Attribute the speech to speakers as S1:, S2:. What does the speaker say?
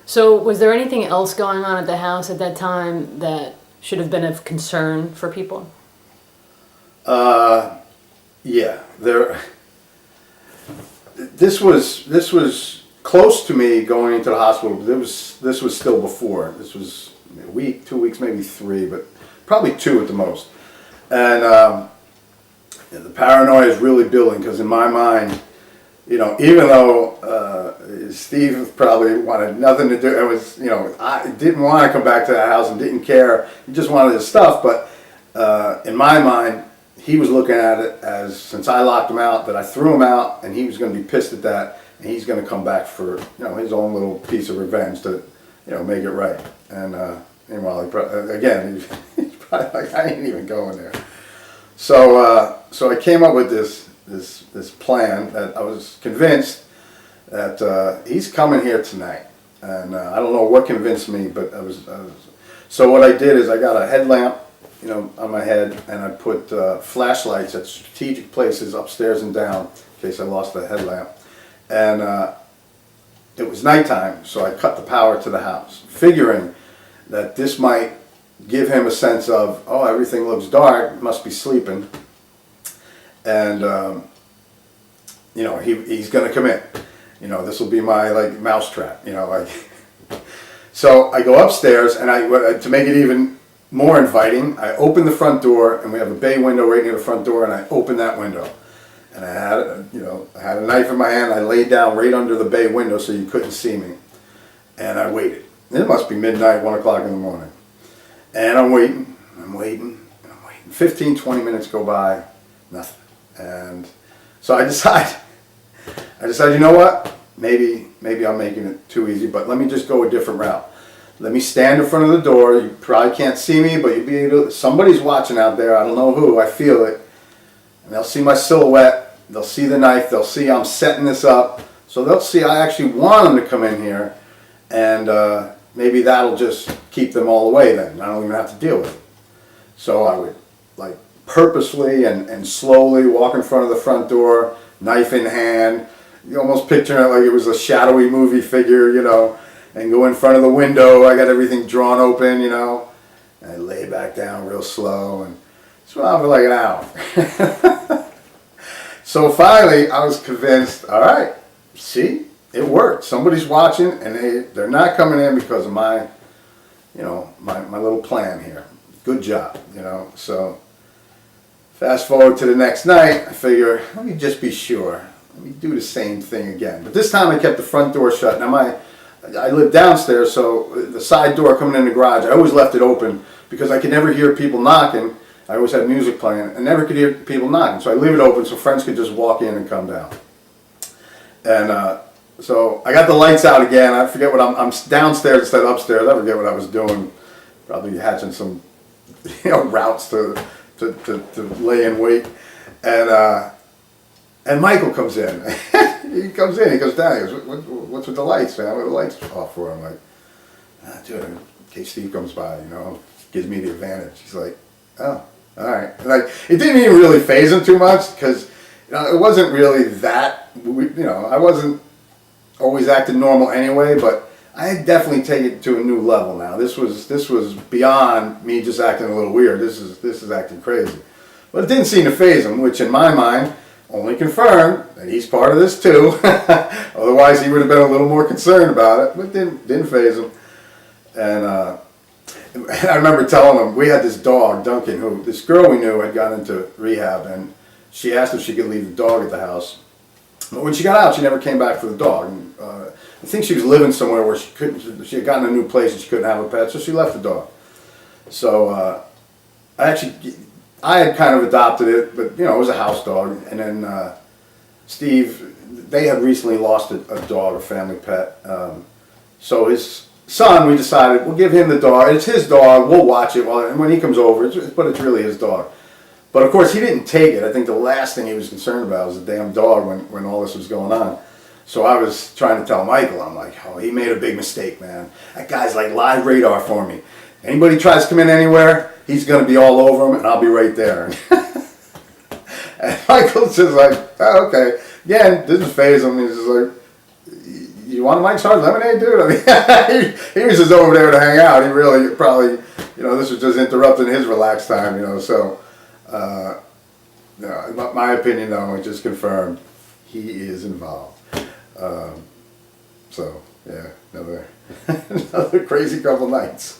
S1: So was there anything else going on at the house at that time that should have been of concern for people?
S2: Yeah, there. This was close to me going into the hospital. This was still before. This was a week, 2 weeks, maybe 3, but probably 2 at the most. And the paranoia is really building because in my mind, even though Steve probably wanted nothing to do, I didn't want to come back to that house and didn't care. He just wanted his stuff. But in my mind, he was looking at it as, since I locked him out, that I threw him out, and he was going to be pissed at that, and he's going to come back for his own little piece of revenge to make it right. And meanwhile, he's probably like, I ain't even going there. So I came up with this plan that I was convinced that he's coming here tonight, and I don't know what convinced me, but I was. So what I did is I got a headlamp, on my head, and I put flashlights at strategic places upstairs and down in case I lost the headlamp. And it was nighttime, so I cut the power to the house, figuring that this might give him a sense of, oh, everything looks dark, must be sleeping, and he's going to come in. This will be my mousetrap. So I go upstairs, and to make it even more inviting, I open the front door, and we have a bay window right near the front door, and I open that window. And I had a knife in my hand. I laid down right under the bay window so you couldn't see me. And I waited. It must be midnight, 1 o'clock in the morning. And I'm waiting. 15, 20 minutes go by, nothing. And so I decide, you know what? Maybe I'm making it too easy, but let me just go a different route. Let me stand in front of the door. You probably can't see me, but you'll be able to, somebody's watching out there. I don't know who. I feel it. And they'll see my silhouette. They'll see the knife. They'll see I'm setting this up. So they'll see I actually want them to come in here. And maybe that'll just keep them all away then. I don't even have to deal with it. So I would purposely and slowly walk in front of the front door, knife in hand. You almost picturing it like it was a shadowy movie figure, and go in front of the window. I got everything drawn open, and I lay back down real slow, and so on for like an hour. So finally, I was convinced, all right, see, it worked. Somebody's watching, and they're not coming in because of my little plan here. Good job, So fast forward to the next night, I figure, let me just be sure. Let me do the same thing again. But this time I kept the front door shut. Now I live downstairs, so the side door coming in the garage, I always left it open because I could never hear people knocking. I always had music playing. I never could hear people knocking, so I leave it open so friends could just walk in and come down. And so I got the lights out again. I forget what I'm downstairs instead of upstairs. I forget what I was doing. Probably hatching some routes to lay in wait. And Michael comes in. He comes in. He goes down. He goes, "What's with the lights, man? What are the lights off for?" I'm like, "Dude, in case Steve comes by, gives me the advantage." He's like, "Oh, all right." It didn't even really faze him too much because it wasn't really that. I wasn't always acting normal anyway, but I had definitely taken it to a new level now. This was beyond me just acting a little weird. This is acting crazy. But it didn't seem to faze him, which in my mind only confirmed that he's part of this too. Otherwise, he would have been a little more concerned about it, but didn't faze him. And I remember telling him, we had this dog, Duncan, who this girl we knew had gone into rehab, and she asked if she could leave the dog at the house. But when she got out, she never came back for the dog. And, I think she was living somewhere where she had gotten a new place and she couldn't have a pet, so she left the dog. So I had kind of adopted it, but it was a house dog. And then Steve, they had recently lost a dog, a family pet. So his son, we decided we'll give him the dog. It's his dog. We'll watch it when he comes over. But it's really his dog. But of course, he didn't take it. I think the last thing he was concerned about was the damn dog when all this was going on. So I was trying to tell Michael, I'm like, oh, he made a big mistake, man. That guy's like live radar for me. Anybody tries to come in anywhere, he's going to be all over him, and I'll be right there. And Michael's just like, oh, okay. Again, didn't faze him. He's just like, you want a Mike's Hard Lemonade, dude? I mean, he was just over there to hang out. He really probably, this was just interrupting his relaxed time, so, my opinion, though, it just confirmed he is involved. So, yeah, another crazy couple nights.